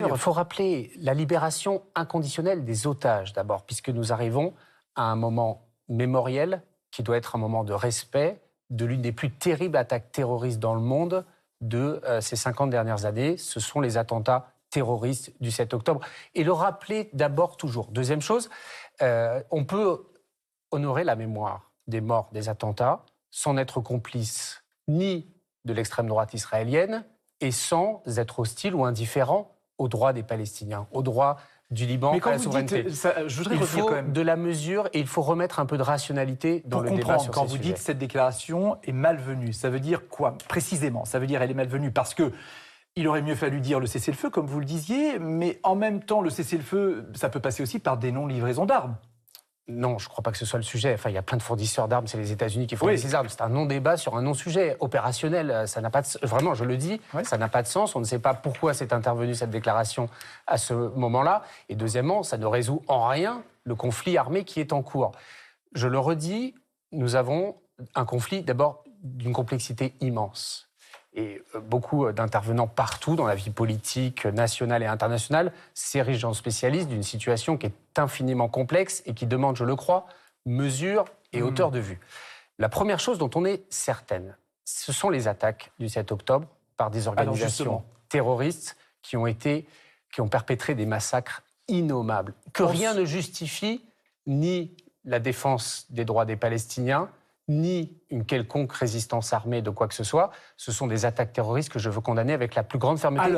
sûr, il faut rappeler la libération inconditionnelle des otages d'abord, puisque nous arrivons à un moment mémoriel qui doit être un moment de respect de l'une des plus terribles attaques terroristes dans le monde de ces 50 dernières années. Ce sont les attentats terroristes du 7 octobre. Et le rappeler d'abord toujours. Deuxième chose, on peut honorer la mémoire des morts des attentats sans être complice ni de l'extrême droite israélienne et sans être hostile ou indifférent aux droits des Palestiniens, aux droits du Liban, à la souveraineté. Je voudrais il revenir faut quand même. de la mesure et il faut remettre un peu de rationalité dans le débat sur quand ces vous sujets. dites que cette déclaration est malvenue, ça veut dire quoi précisément? Ça veut dire elle est malvenue parce que il aurait mieux fallu dire le cessez-le-feu, comme vous le disiez, mais en même temps, le cessez-le-feu, ça peut passer aussi par des non-livraisons d'armes. Non, je ne crois pas que ce soit le sujet. Enfin, il y a plein de fournisseurs d'armes, c'est les États-Unis qui fournissent ces armes. C'est un non-débat sur un non-sujet opérationnel. Ça n'a pas vraiment, je le dis, ça n'a pas de sens. On ne sait pas pourquoi c'est intervenu cette déclaration à ce moment-là. Et deuxièmement, ça ne résout en rien le conflit armé qui est en cours. Je le redis, nous avons un conflit d'abord d'une complexité immense. Et beaucoup d'intervenants partout dans la vie politique nationale et internationale s'érigent en spécialistes d'une situation qui est infiniment complexe et qui demande, je le crois, mesure et hauteur de vue. La première chose dont on est certaine, ce sont les attaques du 7 octobre par des organisations terroristes qui ont perpétré des massacres innommables, que rien ne justifie, ni la défense des droits des Palestiniens, ni une quelconque résistance armée de quoi que ce soit. Ce sont des attaques terroristes que je veux condamner avec la plus grande fermeté.